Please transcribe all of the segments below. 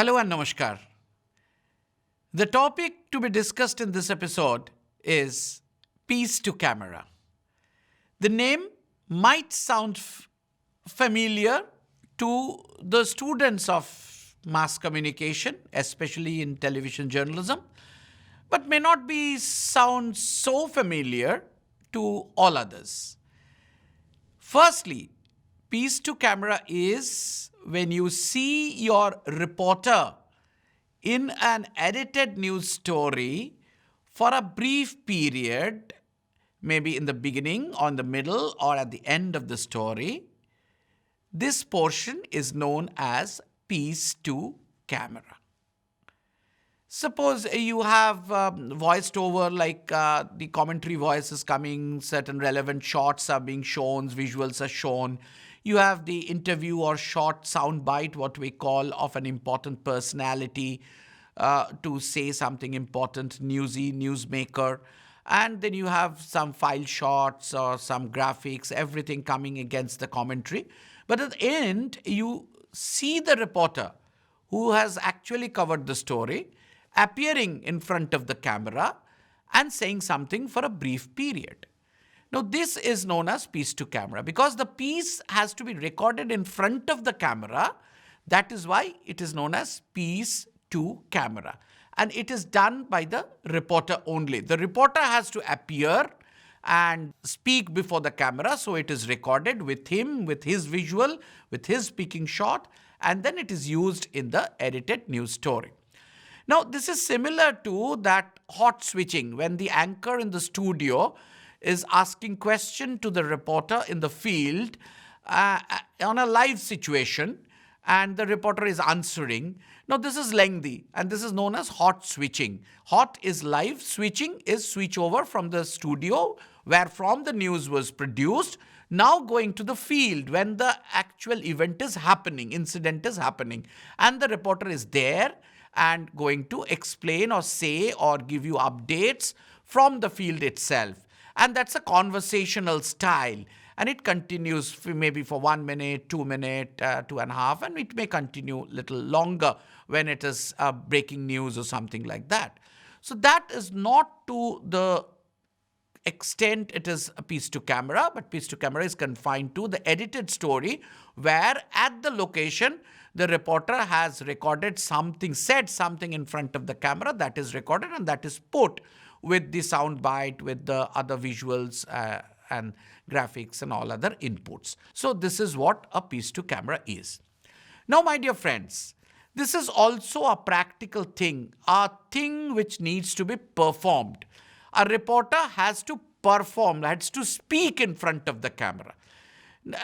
Hello and namaskar. The topic to be discussed in this episode is piece to camera. The name might sound familiar to the students of mass communication, especially in television journalism, but may not be sound so familiar to all others. Firstly, piece to camera is when you see your reporter in an edited news story for a brief period, maybe in the beginning, or in the middle, or at the end of the story. This portion is known as piece to camera. Suppose you have voiced over, like the commentary voice is coming, certain relevant shots are being shown, visuals are shown. You have the interview or short sound bite, what we call, of an important personality to say something important, newsmaker. And then you have some file shots or some graphics, everything coming against the commentary. But at the end, you see the reporter who has actually covered the story appearing in front of the camera and saying something for a brief period. Now, this is known as piece to camera because the piece has to be recorded in front of the camera. That is why it is known as piece to camera. And it is done by the reporter only. The reporter has to appear and speak before the camera. So it is recorded with him, with his visual, with his speaking shot, and then it is used in the edited news story. Now, this is similar to that hot switching when the anchor in the studio is asking question to the reporter in the field on a live situation, and the reporter is answering. Now, this is lengthy, and this is known as hot switching. Hot is live, switching is switch over from the studio where from the news was produced, now going to the field when the actual event is happening, incident is happening, and the reporter is there and going to explain or say or give you updates from the field itself. And that's a conversational style. And it continues maybe for 1 minute, 2 minutes, 2.5, and it may continue a little longer when it is breaking news or something like that. So that is not to the extent it is a piece to camera, but piece to camera is confined to the edited story where at the location the reporter has recorded something, said something in front of the camera, that is recorded and that is put with the sound bite, with the other visuals and graphics and all other inputs. So this is what a piece to camera is. Now, my dear friends, this is also a practical thing, a thing which needs to be performed. A reporter has to perform, has to speak in front of the camera.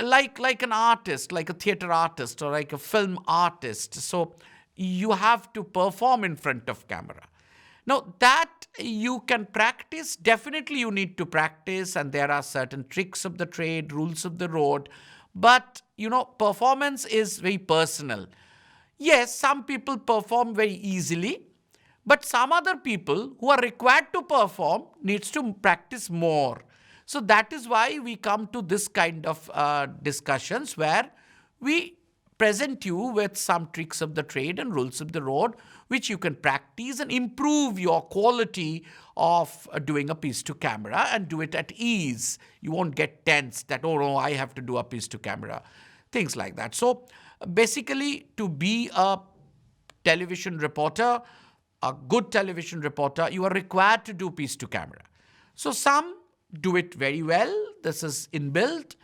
Like an artist, like a theater artist or like a film artist. So you have to perform in front of camera. Now that you can practice, definitely you need to practice, and there are certain tricks of the trade, rules of the road. But, performance is very personal. Yes, some people perform very easily, but some other people who are required to perform needs to practice more. So that is why we come to this kind of discussions where we present you with some tricks of the trade and rules of the road, which you can practice and improve your quality of doing a piece to camera and do it at ease. You won't get tense that, oh no, I have to do a piece to camera, things like that. So basically, to be a television reporter, a good television reporter, you are required to do piece to camera. So some do it very well. This is inbuilt.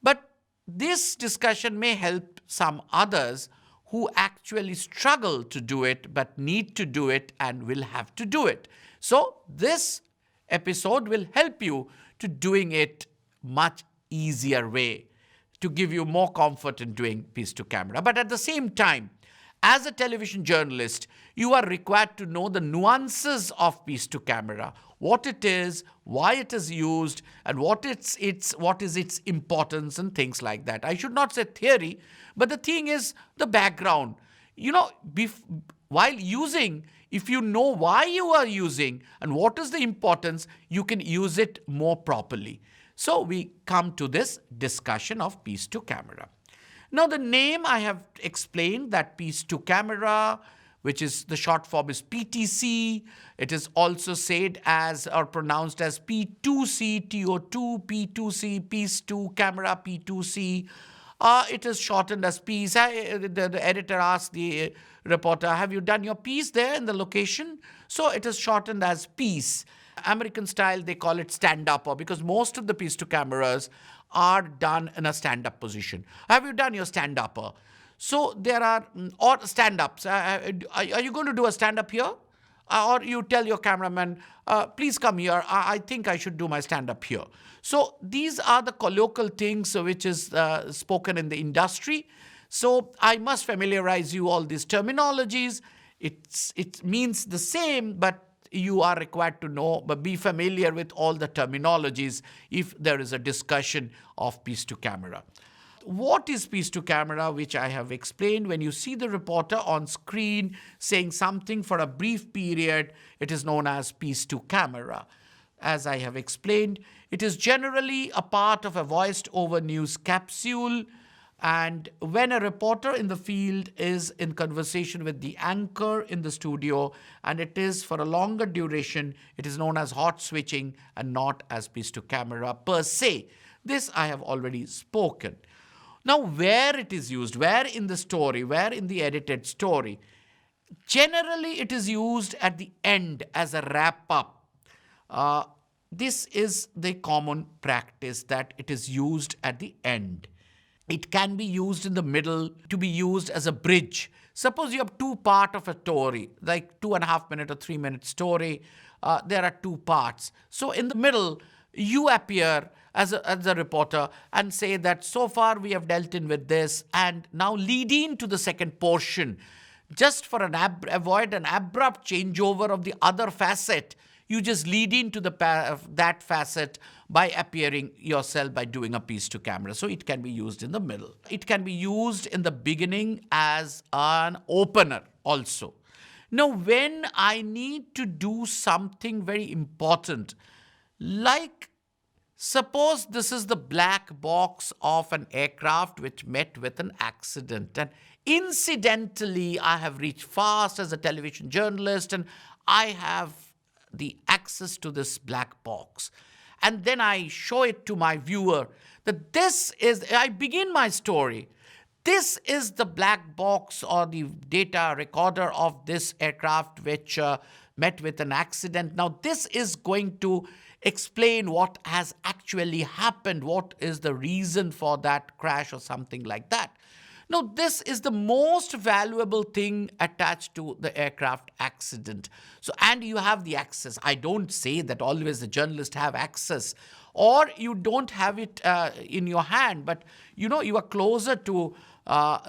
But this discussion may help some others who actually struggle to do it but need to do it and will have to do it. So this episode will help you to doing it much easier way, to give you more comfort in doing piece to camera. But at the same time, as a television journalist, you are required to know the nuances of piece to camera, what it is, why it is used, and what is its importance and things like that. I should not say theory, but the thing is the background. While using, if you know why you are using and what is the importance, you can use it more properly. So we come to this discussion of piece to camera. Now, the name I have explained, that piece to camera, which is the short form is PTC. It is also said as or pronounced as P2C, TO2, P2C, piece to camera, P2C. It is shortened as piece. The editor asked the reporter, have you done your piece there in the location? So it is shortened as piece. American style, they call it stand-up, because most of the piece to cameras are done in a stand-up position. Have you done your stand-upper? So there are, or stand-ups. Are you going to do a stand-up here? Or you tell your cameraman, please come here. I think I should do my stand-up here. So these are the colloquial things which is spoken in the industry. So I must familiarize you all these terminologies. It means the same, but you are required to know, but be familiar with all the terminologies if there is a discussion of piece to camera. What is piece to camera, which I have explained? When you see the reporter on screen saying something for a brief period, it is known as piece to camera. As I have explained, it is generally a part of a voiced over news capsule. And when a reporter in the field is in conversation with the anchor in the studio, and it is for a longer duration, it is known as hot switching and not as piece to camera per se. This I have already spoken. Now, where it is used, where in the story, where in the edited story? Generally, it is used at the end as a wrap-up. This is the common practice, that it is used at the end. It can be used in the middle to be used as a bridge. Suppose you have two parts of a story, like 2.5 minute or 3 minute story. There are two parts. So in the middle, you appear as a reporter and say that so far we have dealt in with this, and now lead into the second portion. Just for avoid an abrupt changeover of the other facet, you just lead into that facet by appearing yourself by doing a piece to camera. So it can be used in the middle. It can be used in the beginning as an opener also. Now, when I need to do something very important, like suppose this is the black box of an aircraft which met with an accident, and incidentally I have reached fast as a television journalist and I have the access to this black box. And then I show it to my viewer that I begin my story. This is the black box or the data recorder of this aircraft which met with an accident. Now, this is going to explain what has actually happened. What is the reason for that crash or something like that. Now, this is the most valuable thing attached to the aircraft accident. So, and you have the access. I don't say that always the journalist have access, or you don't have it in your hand, but you are closer to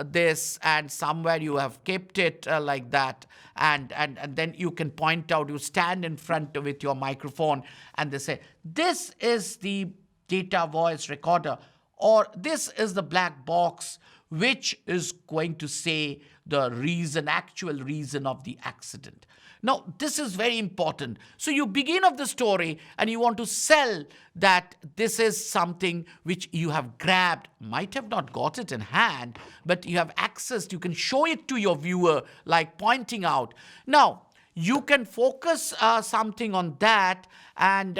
this, and somewhere you have kept it like that, and then you can point out, you stand in front with your microphone and they say, this is the data voice recorder, or this is the black box which is going to say the actual reason of the accident. Now, this is very important. So you begin of the story and you want to sell that this is something which you have grabbed, might have not got it in hand, but you have access, you can show it to your viewer, like pointing out. Now, you can focus something on that, and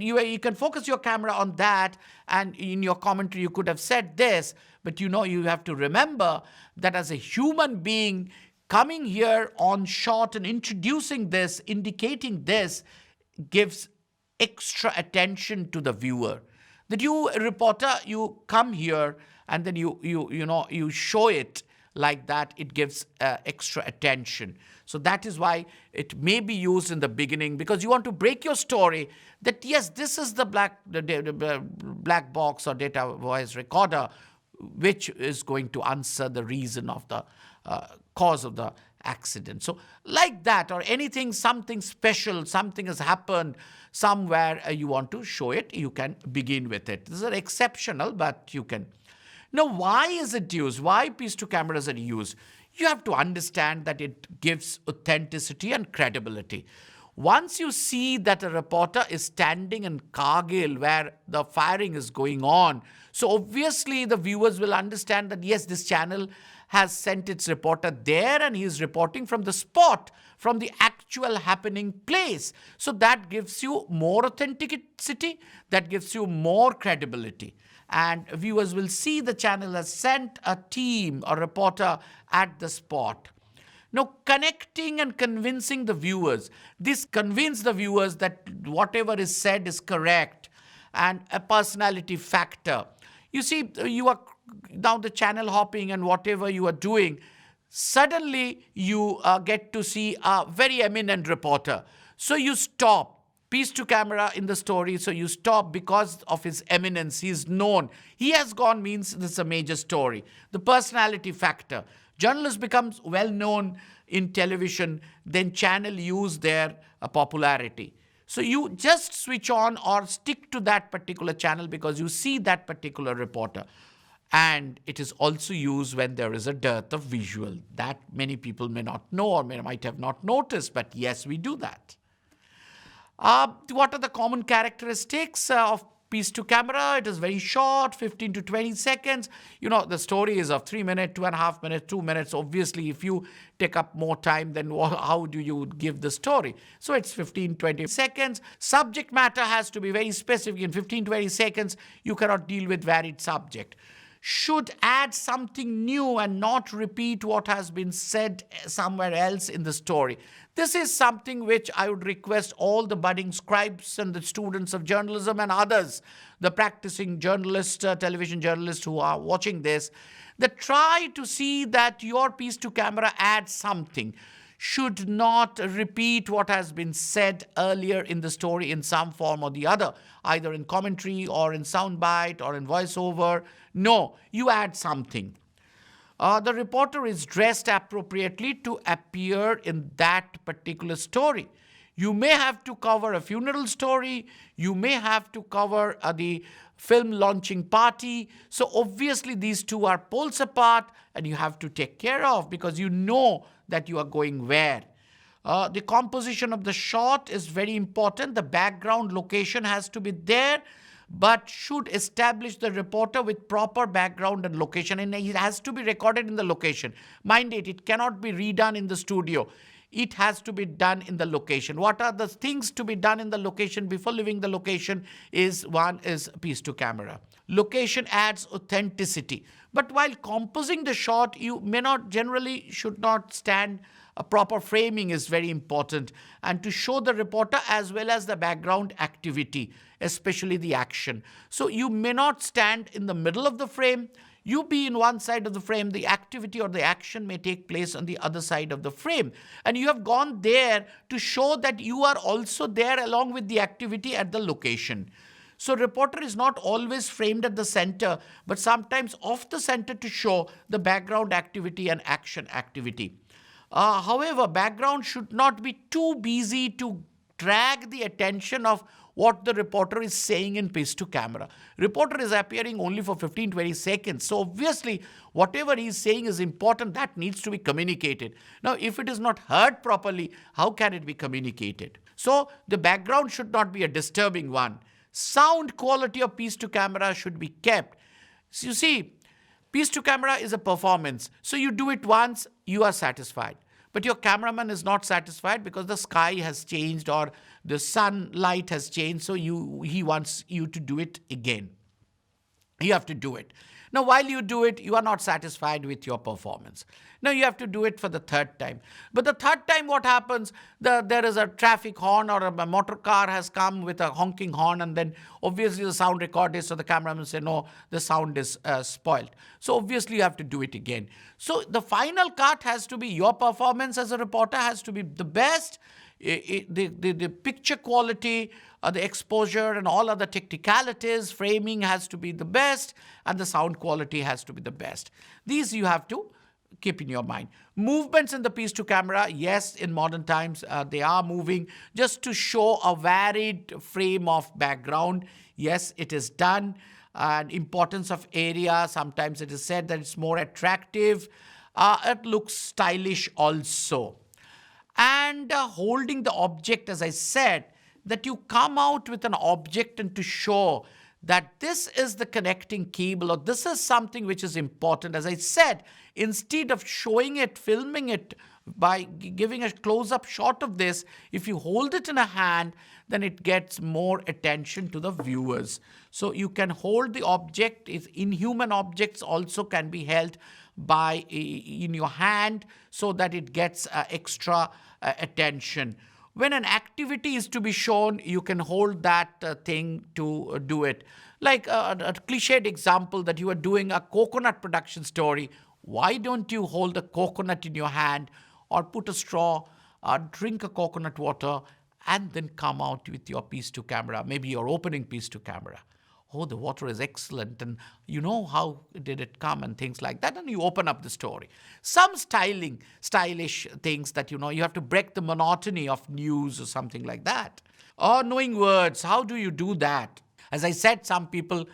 you can focus your camera on that, and in your commentary you could have said this, but you have to remember that as a human being, coming here on shot and introducing this, indicating this, gives extra attention to the viewer. That you, reporter, you come here and then you show it like that, it gives extra attention. So that is why it may be used in the beginning, because you want to break your story that yes, this is the black box or data voice recorder which is going to answer the reason of the cause of the accident. So like that, or anything, something special, something has happened somewhere, you want to show it, you can begin with it. This is exceptional, but you can. Now, why is it used? Why piece to cameras are used? You have to understand that it gives authenticity and credibility. Once you see that a reporter is standing in Kargil where the firing is going on, so obviously the viewers will understand that yes, this channel has sent its reporter there and he is reporting from the spot, from the actual happening place. So that gives you more authenticity, that gives you more credibility. And viewers will see the channel has sent a team, a reporter at the spot. Now, connecting and convincing the viewers. This convinces the viewers that whatever is said is correct, and a personality factor. You see, you are now the channel hopping and whatever you are doing, suddenly you get to see a very eminent reporter. So you stop. Piece to camera in the story, so you stop because of his eminence. He is known. He has gone means this is a major story. The personality factor. Journalist becomes well known in television, then channel use their popularity. So you just switch on or stick to that particular channel because you see that particular reporter. And it is also used when there is a dearth of visual. That many people may not know or might have not noticed, but yes, we do that. What are the common characteristics of piece to camera? It is very short, 15 to 20 seconds. The story is of 3 minutes, 2.5 minutes, 2 minutes. Obviously, if you take up more time, then how do you give the story? So it's 15, 20 seconds. Subject matter has to be very specific. In 15, 20 seconds, you cannot deal with varied subject. Should add something new and not repeat what has been said somewhere else in the story. This is something which I would request all the budding scribes and the students of journalism and others, the practicing journalists, television journalists who are watching this, that try to see that your piece to camera adds something. Should not repeat what has been said earlier in the story in some form or the other, either in commentary or in soundbite or in voiceover. No, you add something. The reporter is dressed appropriately to appear in that particular story. You may have to cover a funeral story. You may have to cover the film launching party. So obviously these two are poles apart and you have to take care of because you know that you are going where. The composition of the shot is very important. The background location has to be there, but should establish the reporter with proper background and location. And it has to be recorded in the location. Mind it cannot be redone in the studio. It has to be done in the location. What are the things to be done in the location before leaving the location one is piece to camera. Location adds authenticity. But while composing the shot, you should not stand. A proper framing is very important, and to show the reporter as well as the background activity, especially the action. So you may not stand in the middle of the frame. You be in one side of the frame, the activity or the action may take place on the other side of the frame. And you have gone there to show that you are also there along with the activity at the location. So reporter is not always framed at the center, but sometimes off the center to show the background activity and action activity. However, background should not be too busy to drag the attention of what the reporter is saying in piece to camera. Reporter is appearing only for 15-20 seconds. So obviously, whatever he is saying is important. That needs to be communicated. Now, if it is not heard properly, how can it be communicated? So the background should not be a disturbing one. Sound quality of piece to camera should be kept. So you see, piece to camera is a performance. So you do it once, you are satisfied. But your cameraman is not satisfied because the sky has changed or the sunlight has changed. So he wants you to do it again. You have to do it. Now, while you do it, you are not satisfied with your performance. Now, you have to do it for the third time. But the third time, what happens? There is a traffic horn or a motor car has come with a honking horn, and then obviously the sound record is, so the cameraman say, no, the sound is spoiled. So obviously you have to do it again. So the final cut has to be your performance as a reporter has to be the best. The picture quality, the exposure and all other technicalities, framing has to be the best, and the sound quality has to be the best. These you have to keep in your mind. Movements in the piece to camera, yes, in modern times they are moving just to show a varied frame of background. Yes, it is done. And importance of area, sometimes it is said that it's more attractive. It looks stylish also. And holding the object, as I said, that you come out with an object and to show that this is the connecting cable or this is something which is important. As I said, instead of showing it, filming it by giving a close-up shot of this, if you hold it in a hand, then it gets more attention to the viewers. So you can hold the object. Inhuman objects also can be held in your hand so that it gets extra attention. When an activity is to be shown, you can hold that thing to do it. Like a cliched example that you are doing a coconut production story. Why don't you hold a coconut in your hand or put a straw, drink a coconut water, and then come out with your piece to camera, maybe your opening piece to camera. Oh, the water is excellent, and you know how did it come, and things like that, and you open up the story. Some stylish things that you have to break the monotony of news or something like that. Or knowing words, how do you do that? As I said, some people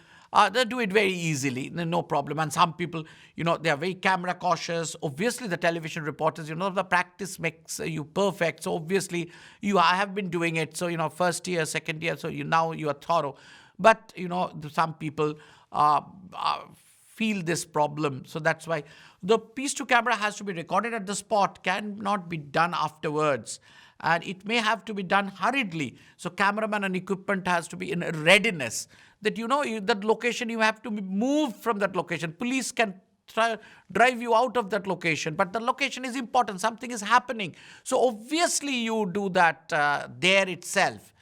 they do it very easily, no problem. And some people, they are very camera cautious. Obviously, the television reporters, the practice makes you perfect. So obviously, I have been doing it. So, first year, second year, so now you are thorough. But, some people feel this problem. So that's why the piece to camera has to be recorded at the spot, cannot be done afterwards. And it may have to be done hurriedly. So cameraman and equipment has to be in readiness. That that location, you have to be moved from that location. Police can drive you out of that location, but the location is important. Something is happening. So obviously you do that there itself.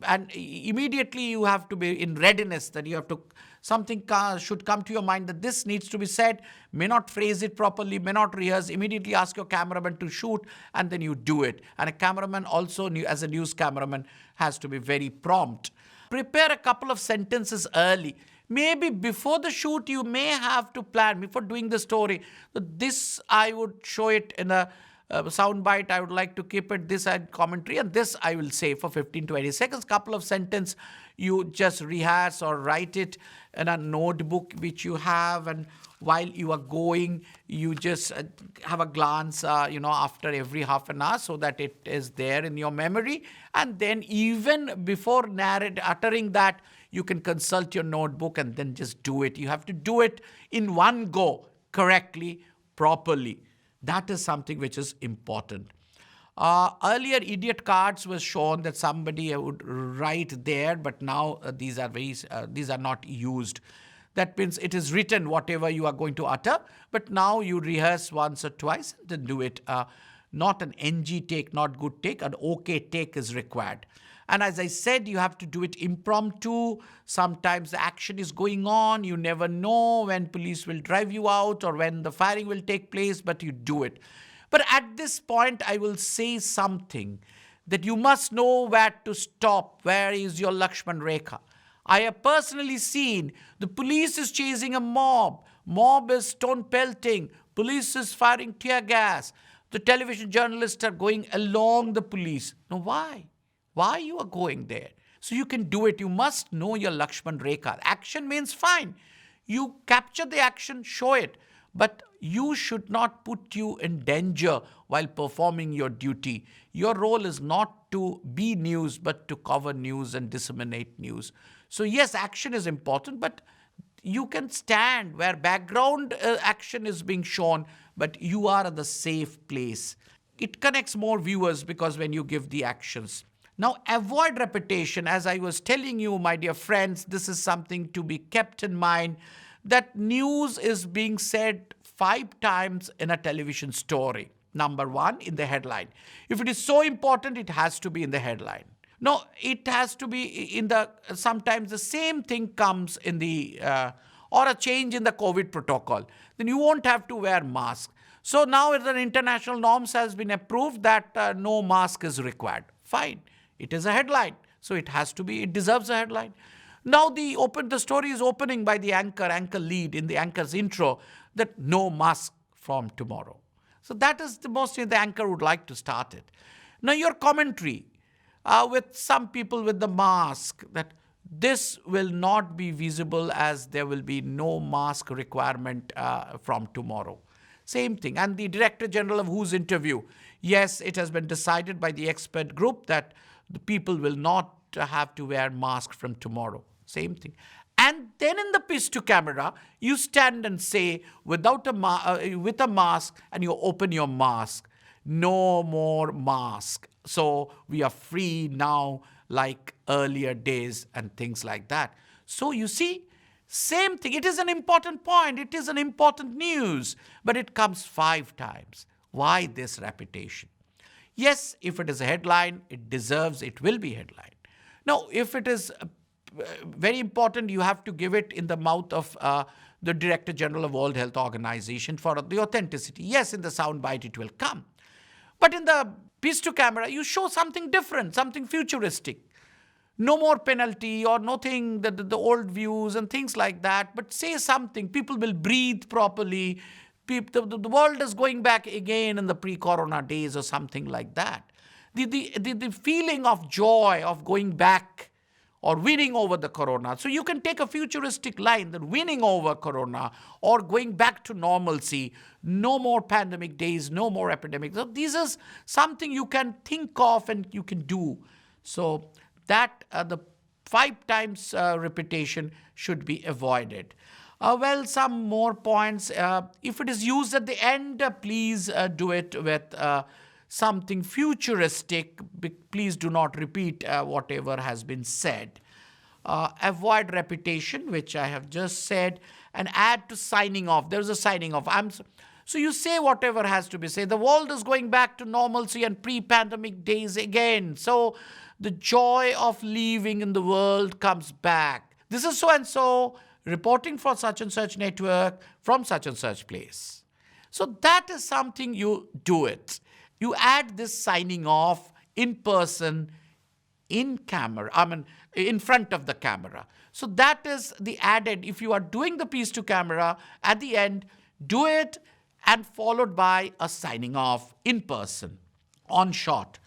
And immediately you have to be in readiness, that you have to, something should come to your mind that this needs to be said, may not phrase it properly, may not rehearse, immediately ask your cameraman to shoot, and then you do it. And a cameraman also, as a news cameraman, has to be very prompt. Prepare a couple of sentences early. Maybe before the shoot, you may have to plan, before doing the story, this I would show it in a soundbite, I would like to keep it this and commentary, and this I will say for 15-20 seconds. Couple of sentences you just rehearse or write it in a notebook which you have, and while you are going, you just have a glance, after every half an hour, so that it is there in your memory. And then even before uttering that, you can consult your notebook and then just do it. You have to do it in one go, correctly, properly. That is something which is important. Earlier, idiot cards was shown that somebody would write there, but now these are not used. That means it is written whatever you are going to utter, but now you rehearse once or twice and then do it. Not an NG take, not good take, an OK take is required. And as I said, you have to do it impromptu. Sometimes the action is going on. You never know when police will drive you out or when the firing will take place, but you do it. But at this point, I will say something that you must know where to stop. Where is your Lakshman Rekha? I have personally seen the police is chasing a mob. Mob is stone pelting. Police is firing tear gas. The television journalists are going along the police. Now, why? Why you are going there? So you can do it. You must know your Lakshman Rekha. Action means fine. You capture the action, show it. But you should not put you in danger while performing your duty. Your role is not to be news, but to cover news and disseminate news. So yes, action is important, but you can stand where background action is being shown, but you are at the safe place. It connects more viewers because when you give the actions. Now, avoid repetition. As I was telling you, my dear friends, this is something to be kept in mind, that news is being said 5 times in a television story. Number 1, in the headline. If it is so important, it has to be in the headline. No, it has to be in sometimes the same thing comes in or a change in the COVID protocol. Then you won't have to wear mask. So now the international norms has been approved that no mask is required. Fine. It is a headline. So it deserves a headline. Now the story is opening by the anchor lead in the anchor's intro, that no mask from tomorrow. So that is mostly the anchor would like to start it. Now your commentary with some people with the mask, that this will not be visible as there will be no mask requirement from tomorrow. Same thing. And the Director General of WHO's interview. Yes, it has been decided by the expert group that the people will not have to wear masks from tomorrow. Same thing. And then in the piece to camera, you stand and say, with a mask, and you open your mask, no more mask. So we are free now, like earlier days and things like that. So you see, same thing. It is an important point. It is an important news, but it comes 5 times. Why this repetition? Yes, if it is a headline, it deserves, it will be headline. Now, if it is very important, you have to give it in the mouth of the Director General of World Health Organization for the authenticity. Yes, in the soundbite it will come. But in the piece to camera, you show something different, something futuristic. No more penalty or nothing, the old views and things like that, but say something. People will breathe properly. The world is going back again in the pre-corona days or something like that. The feeling of joy of going back or winning over the corona. So you can take a futuristic line that winning over corona or going back to normalcy, no more pandemic days, no more epidemic. So this is something you can think of and you can do. So that the 5 times repetition should be avoided. Well, some more points. If it is used at the end, please do it with something futuristic. Please do not repeat whatever has been said. Avoid repetition, which I have just said, and add to signing off. There's a signing off. So you say whatever has to be said. The world is going back to normalcy and pre-pandemic days again. So the joy of living in the world comes back. This is so-and-so reporting for such and such network from such and such place. So that is something you do it. You add this signing off in person, in camera, in front of the camera. So that is the added. If you are doing the piece to camera, at the end, do it and followed by a signing off in person, on shot.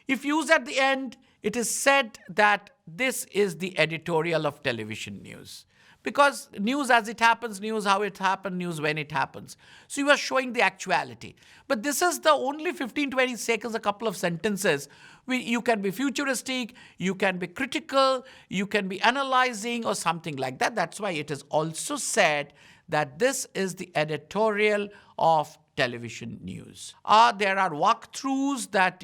If used at the end, it is said that this is the editorial of television news. Because news as it happens, news how it happened, news when it happens. So you are showing the actuality. But this is the only 15-20 seconds, a couple of sentences. You can be futuristic, you can be critical, you can be analyzing or something like that. That's why it is also said that this is the editorial of television news. There are walkthroughs that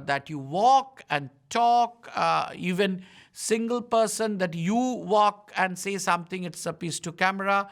that you walk and talk, even single person that you walk and say something. It's a piece to camera,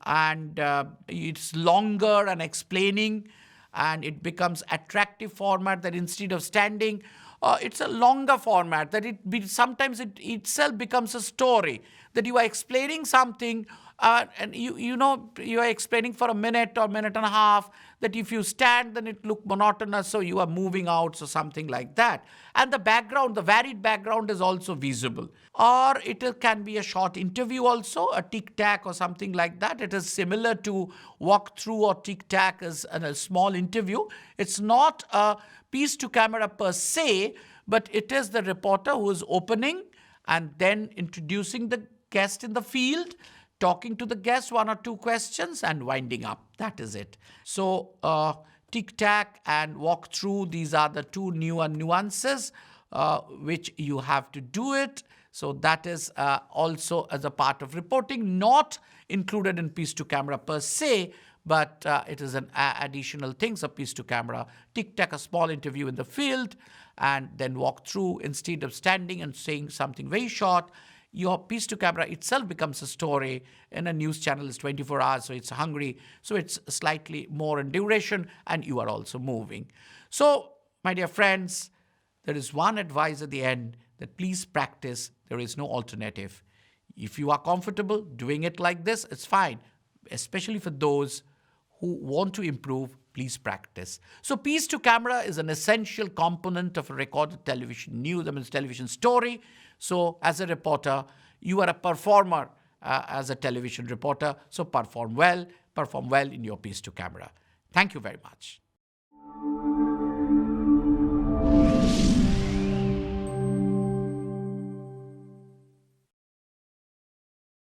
and it's longer and explaining, and it becomes attractive format that instead of standing, it's a longer format that sometimes it itself becomes a story that you are explaining something. And you are explaining for a minute or minute and a half, that if you stand, then it look monotonous, so you are moving out, so something like that. And the background, the varied background is also visible. Or it can be a short interview also, a tic-tac or something like that. It is similar to walkthrough or tic-tac as a small interview. It's not a piece to camera per se, but it is the reporter who is opening and then introducing the guest in the field, talking to the guest 1 or 2 questions and winding up. That is it. So tic-tac and walkthrough, these are the 2 newer nuances which you have to do it. So that is also as a part of reporting, not included in piece to camera per se, but it is an additional thing. So piece to camera, tic-tac, a small interview in the field, and then walk through instead of standing and saying something very short. Your piece to camera itself becomes a story. In a news channel, it's 24 hours, so it's hungry. So it's slightly more in duration, and you are also moving. So, my dear friends, there is one advice at the end, that please practice. There is no alternative. If you are comfortable doing it like this, it's fine. Especially for those who want to improve, please practice. So piece to camera is an essential component of a recorded television news, television story. So as a reporter, you are a performer as a television reporter. So perform well in your piece to camera. Thank you very much.